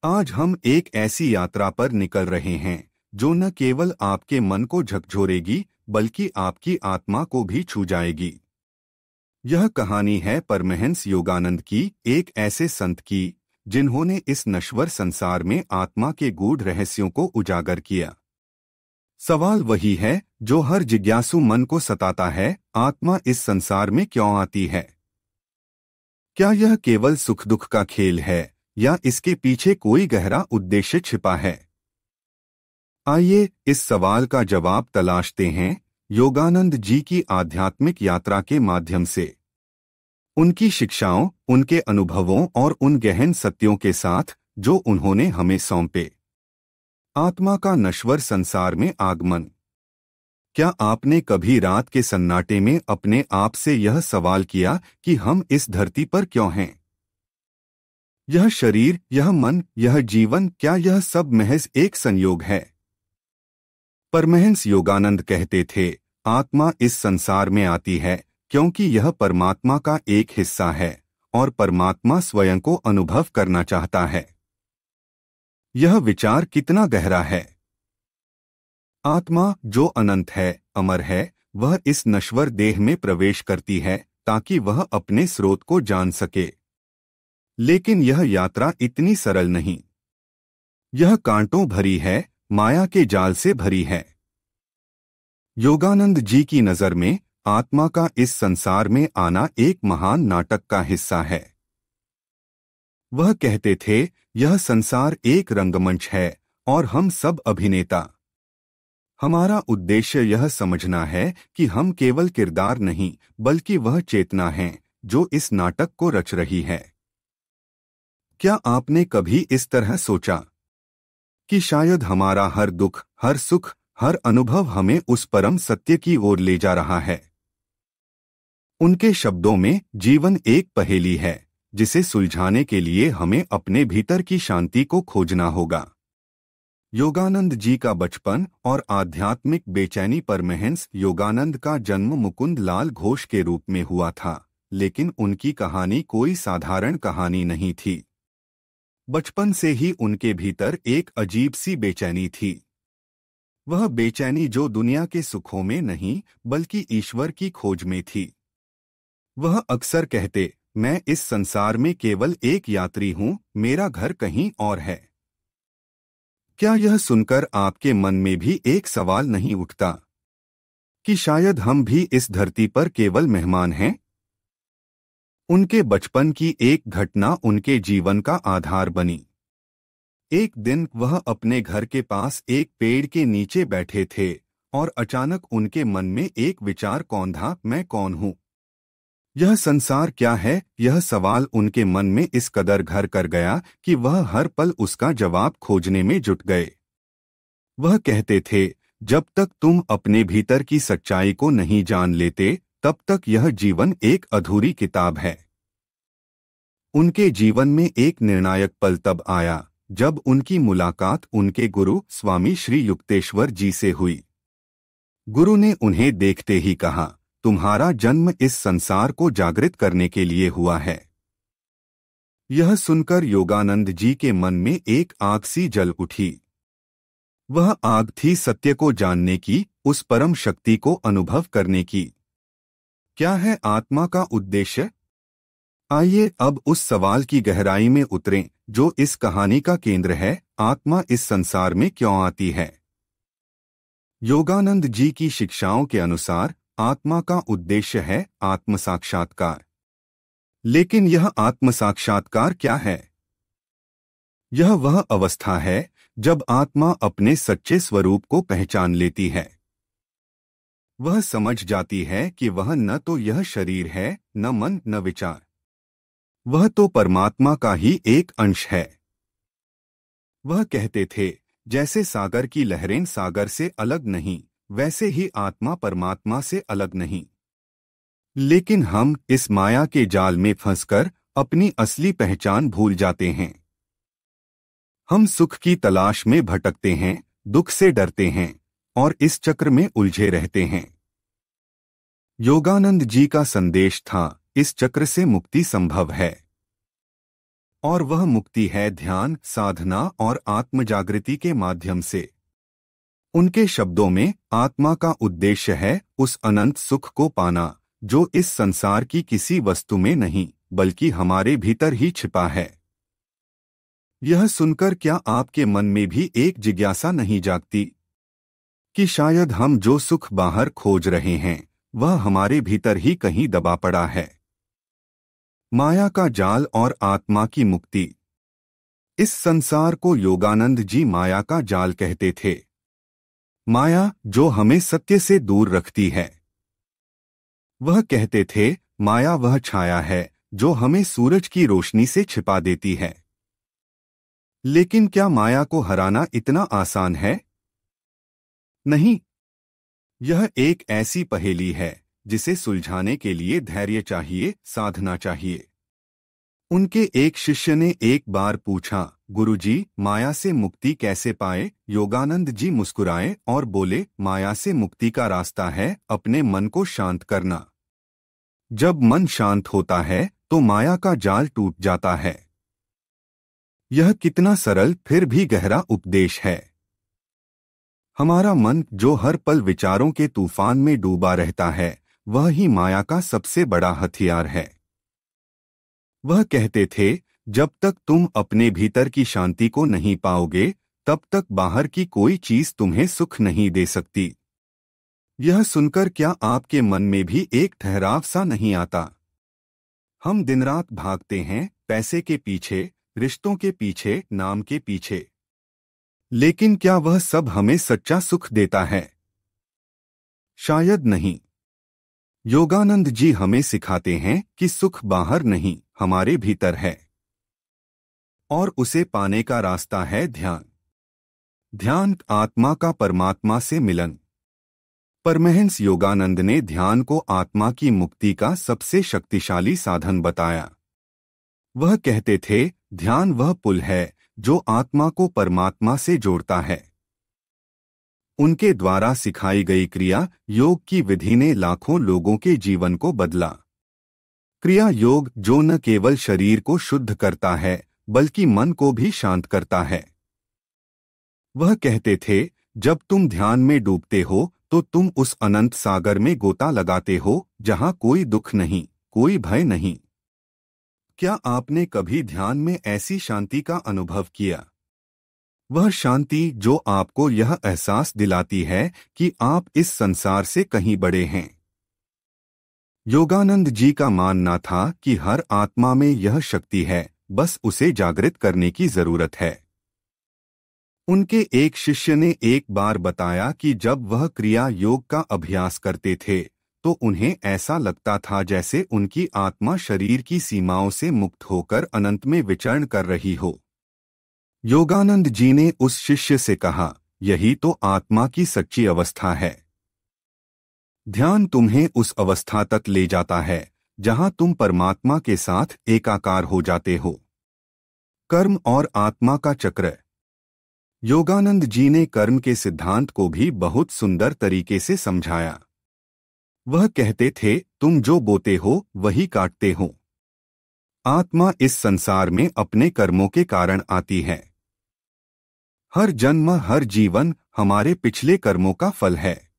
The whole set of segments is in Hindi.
आज हम एक ऐसी यात्रा पर निकल रहे हैं जो न केवल आपके मन को झकझोरेगी बल्कि आपकी आत्मा को भी छू जाएगी। यह कहानी है परमहंस योगानंद की, एक ऐसे संत की जिन्होंने इस नश्वर संसार में आत्मा के गूढ़ रहस्यों को उजागर किया। सवाल वही है जो हर जिज्ञासु मन को सताता है, आत्मा इस संसार में क्यों आती है? क्या यह केवल सुख दुख का खेल है या इसके पीछे कोई गहरा उद्देश्य छिपा है? आइए इस सवाल का जवाब तलाशते हैं योगानंद जी की आध्यात्मिक यात्रा के माध्यम से, उनकी शिक्षाओं, उनके अनुभवों और उन गहन सत्यों के साथ जो उन्होंने हमें सौंपे। आत्मा का नश्वर संसार में आगमन। क्या आपने कभी रात के सन्नाटे में अपने आप से यह सवाल किया कि हम इस धरती पर क्यों हैं? यह शरीर, यह मन, यह जीवन, क्या यह सब महज एक संयोग है? परमहंस योगानंद कहते थे, आत्मा इस संसार में आती है क्योंकि यह परमात्मा का एक हिस्सा है और परमात्मा स्वयं को अनुभव करना चाहता है। यह विचार कितना गहरा है! आत्मा जो अनंत है, अमर है, वह इस नश्वर देह में प्रवेश करती है ताकि वह अपने स्रोत को जान सके। लेकिन यह यात्रा इतनी सरल नहीं। यह कांटों भरी है, माया के जाल से भरी है। योगानंद जी की नज़र में आत्मा का इस संसार में आना एक महान नाटक का हिस्सा है। वह कहते थे, यह संसार एक रंगमंच है और हम सब अभिनेता। हमारा उद्देश्य यह समझना है कि हम केवल किरदार नहीं बल्कि वह चेतना है जो इस नाटक को रच रही है। क्या आपने कभी इस तरह सोचा कि शायद हमारा हर दुख, हर सुख, हर अनुभव हमें उस परम सत्य की ओर ले जा रहा है? उनके शब्दों में, जीवन एक पहेली है जिसे सुलझाने के लिए हमें अपने भीतर की शांति को खोजना होगा। योगानंद जी का बचपन और आध्यात्मिक बेचैनी। परमहंस योगानंद का जन्म मुकुंद लाल घोष के रूप में हुआ था, लेकिन उनकी कहानी कोई साधारण कहानी नहीं थी। बचपन से ही उनके भीतर एक अजीब सी बेचैनी थी। वह बेचैनी जो दुनिया के सुखों में नहीं बल्कि ईश्वर की खोज में थी। वह अक्सर कहते, मैं इस संसार में केवल एक यात्री हूं, मेरा घर कहीं और है। क्या यह सुनकर आपके मन में भी एक सवाल नहीं उठता कि शायद हम भी इस धरती पर केवल मेहमान हैं? उनके बचपन की एक घटना उनके जीवन का आधार बनी। एक दिन वह अपने घर के पास एक पेड़ के नीचे बैठे थे और अचानक उनके मन में एक विचार कौंधा, मैं कौन हूं? यह संसार क्या है? यह सवाल उनके मन में इस कदर घर कर गया कि वह हर पल उसका जवाब खोजने में जुट गए। वह कहते थे, जब तक तुम अपने भीतर की सच्चाई को नहीं जान लेते तब तक यह जीवन एक अधूरी किताब है। उनके जीवन में एक निर्णायक पल तब आया जब उनकी मुलाकात उनके गुरु स्वामी श्री युक्तेश्वर जी से हुई। गुरु ने उन्हें देखते ही कहा, तुम्हारा जन्म इस संसार को जागृत करने के लिए हुआ है। यह सुनकर योगानंद जी के मन में एक आग सी जल उठी। वह आग थी सत्य को जानने की, उस परम शक्ति को अनुभव करने की। क्या है आत्मा का उद्देश्य? आइए अब उस सवाल की गहराई में उतरें जो इस कहानी का केंद्र है, आत्मा इस संसार में क्यों आती है? योगानंद जी की शिक्षाओं के अनुसार आत्मा का उद्देश्य है आत्म साक्षात्कार। लेकिन यह आत्म साक्षात्कार क्या है? यह वह अवस्था है जब आत्मा अपने सच्चे स्वरूप को पहचान लेती है। वह समझ जाती है कि वह न तो यह शरीर है, न मन, न विचार। वह तो परमात्मा का ही एक अंश है। वह कहते थे, जैसे सागर की लहरें सागर से अलग नहीं, वैसे ही आत्मा परमात्मा से अलग नहीं। लेकिन हम इस माया के जाल में फंसकर अपनी असली पहचान भूल जाते हैं। हम सुख की तलाश में भटकते हैं, दुख से डरते हैं और इस चक्र में उलझे रहते हैं। योगानंद जी का संदेश था, इस चक्र से मुक्ति संभव है। और वह मुक्ति है ध्यान, साधना और आत्मजागृति के माध्यम से। उनके शब्दों में आत्मा का उद्देश्य है उस अनंत सुख को पाना जो इस संसार की किसी वस्तु में नहीं बल्कि हमारे भीतर ही छिपा है। यह सुनकर क्या आपके मन में भी एक जिज्ञासा नहीं जागती कि शायद हम जो सुख बाहर खोज रहे हैं वह हमारे भीतर ही कहीं दबा पड़ा है? माया का जाल और आत्मा की मुक्ति। इस संसार को योगानंद जी माया का जाल कहते थे। माया जो हमें सत्य से दूर रखती है। वह कहते थे माया वह छाया है जो हमें सूरज की रोशनी से छिपा देती है। लेकिन क्या माया को हराना इतना आसान है? नहीं। यह एक ऐसी पहेली है जिसे सुलझाने के लिए धैर्य चाहिए, साधना चाहिए। उनके एक शिष्य ने एक बार पूछा, गुरुजी, माया से मुक्ति कैसे पाए? योगानंद जी मुस्कुराए और बोले, माया से मुक्ति का रास्ता है अपने मन को शांत करना। जब मन शांत होता है तो माया का जाल टूट जाता है। यह कितना सरल फिर भी गहरा उपदेश है। हमारा मन जो हर पल विचारों के तूफान में डूबा रहता है वह ही माया का सबसे बड़ा हथियार है। वह कहते थे, जब तक तुम अपने भीतर की शांति को नहीं पाओगे तब तक बाहर की कोई चीज तुम्हें सुख नहीं दे सकती। यह सुनकर क्या आपके मन में भी एक ठहराव सा नहीं आता? हम दिन रात भागते हैं पैसे के पीछे, रिश्तों के पीछे, नाम के पीछे। लेकिन क्या वह सब हमें सच्चा सुख देता है? शायद नहीं। योगानंद जी हमें सिखाते हैं कि सुख बाहर नहीं, हमारे भीतर है। और उसे पाने का रास्ता है ध्यान। ध्यान आत्मा का परमात्मा से मिलन। परमहंस योगानंद ने ध्यान को आत्मा की मुक्ति का सबसे शक्तिशाली साधन बताया। वह कहते थे, ध्यान वह पुल है जो आत्मा को परमात्मा से जोड़ता है। उनके द्वारा सिखाई गई क्रिया योग की विधि ने लाखों लोगों के जीवन को बदला। क्रिया योग जो न केवल शरीर को शुद्ध करता है बल्कि मन को भी शांत करता है। वह कहते थे, जब तुम ध्यान में डूबते हो तो तुम उस अनंत सागर में गोता लगाते हो जहां कोई दुख नहीं, कोई भय नहीं। क्या आपने कभी ध्यान में ऐसी शांति का अनुभव किया? वह शांति जो आपको यह एहसास दिलाती है कि आप इस संसार से कहीं बड़े हैं। योगानंद जी का मानना था कि हर आत्मा में यह शक्ति है, बस उसे जागृत करने की जरूरत है। उनके एक शिष्य ने एक बार बताया कि जब वह क्रिया योग का अभ्यास करते थे तो उन्हें ऐसा लगता था जैसे उनकी आत्मा शरीर की सीमाओं से मुक्त होकर अनंत में विचरण कर रही हो। योगानंद जी ने उस शिष्य से कहा, यही तो आत्मा की सच्ची अवस्था है। ध्यान तुम्हें उस अवस्था तक ले जाता है जहां तुम परमात्मा के साथ एकाकार हो जाते हो। कर्म और आत्मा का चक्र। योगानंद जी ने कर्म के सिद्धांत को भी बहुत सुंदर तरीके से समझाया। वह कहते थे, तुम जो बोते हो वही काटते हो। आत्मा इस संसार में अपने कर्मों के कारण आती है। हर जन्म, हर जीवन हमारे पिछले कर्मों का फल है।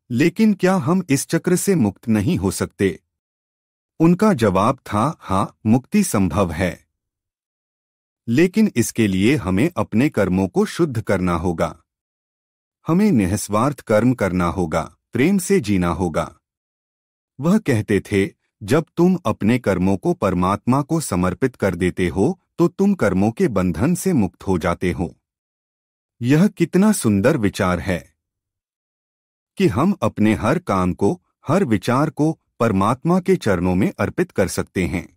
लेकिन क्या हम इस चक्र से मुक्त नहीं हो सकते? उनका जवाब था, हाँ, मुक्ति संभव है। लेकिन इसके लिए हमें अपने कर्मों को शुद्ध करना होगा। हमें निस्वार्थ कर्म करना होगा, प्रेम से जीना होगा। वह कहते थे, जब तुम अपने कर्मों को परमात्मा को समर्पित कर देते हो तो तुम कर्मों के बंधन से मुक्त हो जाते हो। यह कितना सुंदर विचार है कि हम अपने हर काम को, हर विचार को परमात्मा के चरणों में अर्पित कर सकते हैं।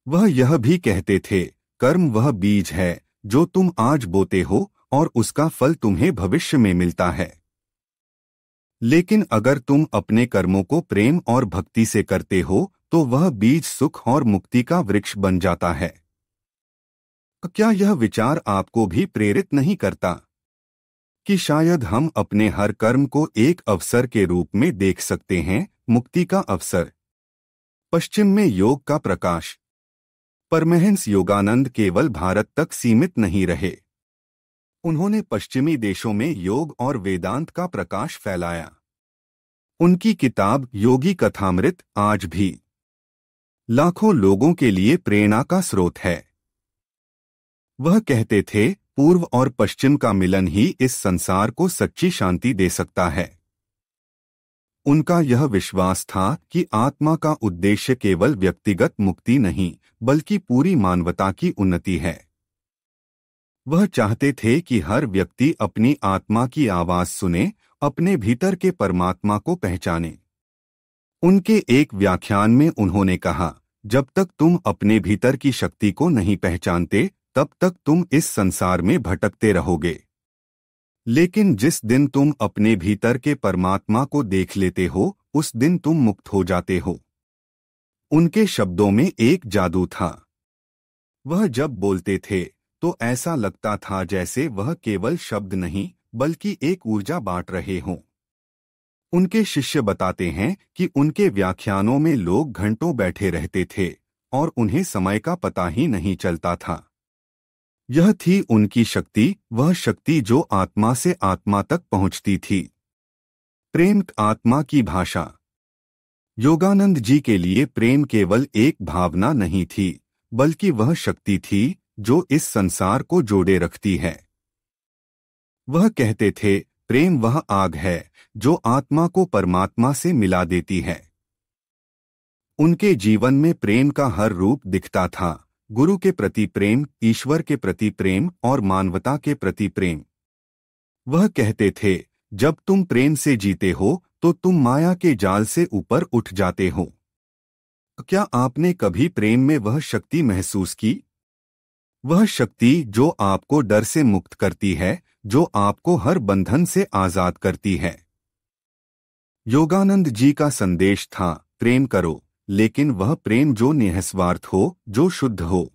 वह यह भी कहते थे, कर्म वह बीज है जो तुम आज बोते हो और उसका फल तुम्हें भविष्य में मिलता है। लेकिन अगर तुम अपने कर्मों को प्रेम और भक्ति से करते हो तो वह बीज सुख और मुक्ति का वृक्ष बन जाता है। क्या यह विचार आपको भी प्रेरित नहीं करता कि शायद हम अपने हर कर्म को एक अवसर के रूप में देख सकते हैं, मुक्ति का अवसर? पश्चिम में योग का प्रकाश। परमहंस योगानंद केवल भारत तक सीमित नहीं रहे। उन्होंने पश्चिमी देशों में योग और वेदांत का प्रकाश फैलाया। उनकी किताब योगी कथामृत आज भी लाखों लोगों के लिए प्रेरणा का स्रोत है। वह कहते थे, पूर्व और पश्चिम का मिलन ही इस संसार को सच्ची शांति दे सकता है। उनका यह विश्वास था कि आत्मा का उद्देश्य केवल व्यक्तिगत मुक्ति नहीं, बल्कि पूरी मानवता की उन्नति है। वह चाहते थे कि हर व्यक्ति अपनी आत्मा की आवाज सुने, अपने भीतर के परमात्मा को पहचाने। उनके एक व्याख्यान में उन्होंने कहा, जब तक तुम अपने भीतर की शक्ति को नहीं पहचानते, तब तक तुम इस संसार में भटकते रहोगे। लेकिन जिस दिन तुम अपने भीतर के परमात्मा को देख लेते हो, उस दिन तुम मुक्त हो जाते हो। उनके शब्दों में एक जादू था। वह जब बोलते थे तो ऐसा लगता था जैसे वह केवल शब्द नहीं, बल्कि एक ऊर्जा बांट रहे हों। उनके शिष्य बताते हैं कि उनके व्याख्यानों में लोग घंटों बैठे रहते थे और उन्हें समय का पता ही नहीं चलता था। यह थी उनकी शक्ति, वह शक्ति जो आत्मा से आत्मा तक पहुंचती थी। प्रेम आत्मा की भाषा। योगानंद जी के लिए प्रेम केवल एक भावना नहीं थी, बल्कि वह शक्ति थी जो इस संसार को जोड़े रखती है। वह कहते थे, प्रेम वह आग है जो आत्मा को परमात्मा से मिला देती है। उनके जीवन में प्रेम का हर रूप दिखता था, गुरु के प्रति प्रेम, ईश्वर के प्रति प्रेम और मानवता के प्रति प्रेम। वह कहते थे, जब तुम प्रेम से जीते हो तो तुम माया के जाल से ऊपर उठ जाते हो। क्या आपने कभी प्रेम में वह शक्ति महसूस की? वह शक्ति जो आपको डर से मुक्त करती है, जो आपको हर बंधन से आजाद करती है। योगानंद जी का संदेश था, प्रेम करो, लेकिन वह प्रेम जो निस्वार्थ हो, जो शुद्ध हो।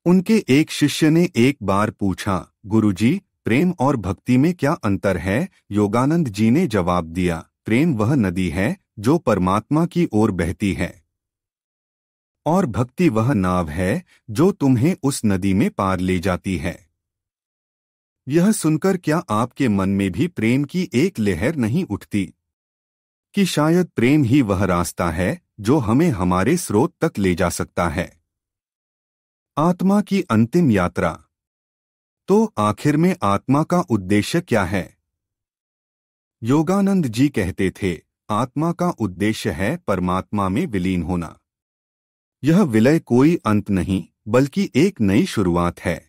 उनके एक शिष्य ने एक बार पूछा, गुरुजी, प्रेम और भक्ति में क्या अंतर है? योगानंद जी ने जवाब दिया, प्रेम वह नदी है जो परमात्मा की ओर बहती है, और भक्ति वह नाव है जो तुम्हें उस नदी में पार ले जाती है। यह सुनकर क्या आपके मन में भी प्रेम की एक लहर नहीं उठती कि शायद प्रेम ही वह रास्ता है जो हमें हमारे स्रोत तक ले जा सकता है? आत्मा की अंतिम यात्रा। तो आखिर में आत्मा का उद्देश्य क्या है? योगानंद जी कहते थे, आत्मा का उद्देश्य है परमात्मा में विलीन होना। यह विलय कोई अंत नहीं, बल्कि एक नई शुरुआत है।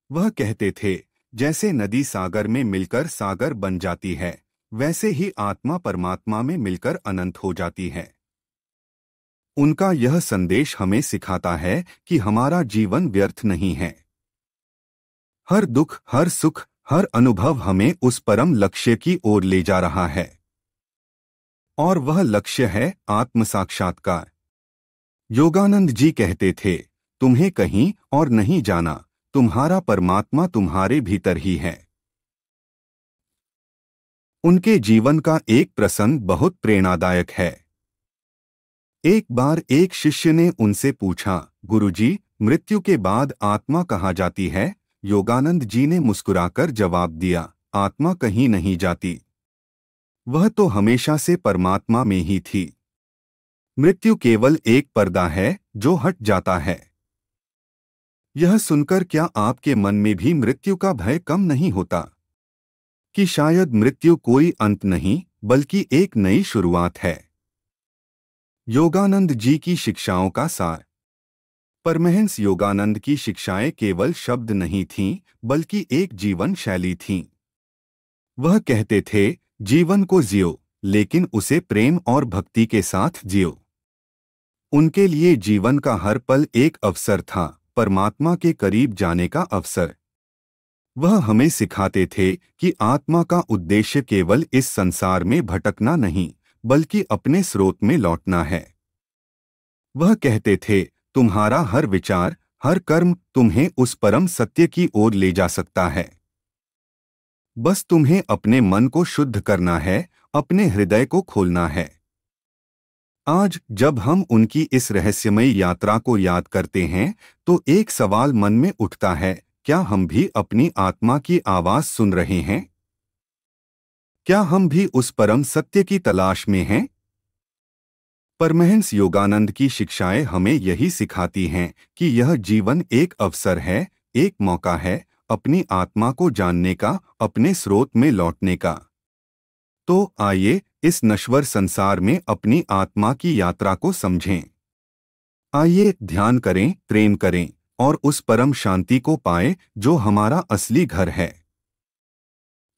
वह कहते थे, जैसे नदी सागर में मिलकर सागर बन जाती है, वैसे ही आत्मा परमात्मा में मिलकर अनंत हो जाती है। उनका यह संदेश हमें सिखाता है कि हमारा जीवन व्यर्थ नहीं है। हर दुख, हर सुख, हर अनुभव हमें उस परम लक्ष्य की ओर ले जा रहा है, और वह लक्ष्य है आत्म साक्षात्कार। योगानंद जी कहते थे, तुम्हें कहीं और नहीं जाना, तुम्हारा परमात्मा तुम्हारे भीतर ही है। उनके जीवन का एक प्रसंग बहुत प्रेरणादायक है। एक बार एक शिष्य ने उनसे पूछा, गुरुजी, मृत्यु के बाद आत्मा कहाँ जाती है? योगानंद जी ने मुस्कुराकर जवाब दिया, आत्मा कहीं नहीं जाती, वह तो हमेशा से परमात्मा में ही थी। मृत्यु केवल एक पर्दा है जो हट जाता है। यह सुनकर क्या आपके मन में भी मृत्यु का भय कम नहीं होता कि शायद मृत्यु कोई अंत नहीं, बल्कि एक नई शुरुआत है? योगानंद जी की शिक्षाओं का सार। परमहंस योगानंद की शिक्षाएं केवल शब्द नहीं थीं, बल्कि एक जीवन शैली थीं। वह कहते थे, जीवन को जियो, लेकिन उसे प्रेम और भक्ति के साथ जियो। उनके लिए जीवन का हर पल एक अवसर था, परमात्मा के करीब जाने का अवसर। वह हमें सिखाते थे कि आत्मा का उद्देश्य केवल इस संसार में भटकना नहीं, बल्कि अपने स्रोत में लौटना है। वह कहते थे, तुम्हारा हर विचार, हर कर्म तुम्हें उस परम सत्य की ओर ले जा सकता है। बस तुम्हें अपने मन को शुद्ध करना है, अपने हृदय को खोलना है। आज जब हम उनकी इस रहस्यमयी यात्रा को याद करते हैं तो एक सवाल मन में उठता है, क्या हम भी अपनी आत्मा की आवाज सुन रहे हैं? क्या हम भी उस परम सत्य की तलाश में हैं? परमहंस योगानंद की शिक्षाएं हमें यही सिखाती हैं कि यह जीवन एक अवसर है, एक मौका है अपनी आत्मा को जानने का, अपने स्रोत में लौटने का। तो आइए इस नश्वर संसार में अपनी आत्मा की यात्रा को समझें। आइए ध्यान करें, प्रेम करें और उस परम शांति को पाएं जो हमारा असली घर है।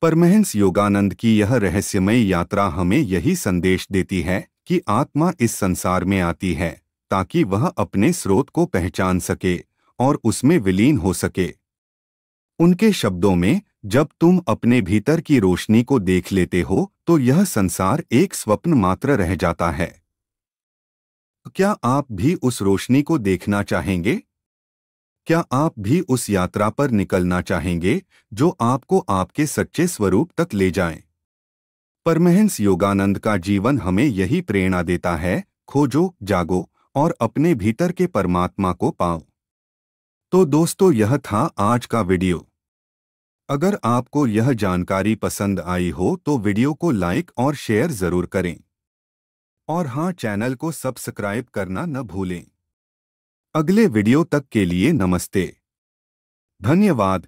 परमहंस योगानंद की यह रहस्यमय यात्रा हमें यही संदेश देती है कि आत्मा इस संसार में आती है ताकि वह अपने स्रोत को पहचान सके और उसमें विलीन हो सके। उनके शब्दों में, जब तुम अपने भीतर की रोशनी को देख लेते हो तो यह संसार एक स्वप्न मात्र रह जाता है। क्या आप भी उस रोशनी को देखना चाहेंगे? क्या आप भी उस यात्रा पर निकलना चाहेंगे जो आपको आपके सच्चे स्वरूप तक ले जाए? परमहंस योगानंद का जीवन हमें यही प्रेरणा देता है, खोजो, जागो और अपने भीतर के परमात्मा को पाओ। तो दोस्तों, यह था आज का वीडियो। अगर आपको यह जानकारी पसंद आई हो तो वीडियो को लाइक और शेयर जरूर करें। और हाँ, चैनल को सब्सक्राइब करना न भूलें। अगले वीडियो तक के लिए नमस्ते। धन्यवाद।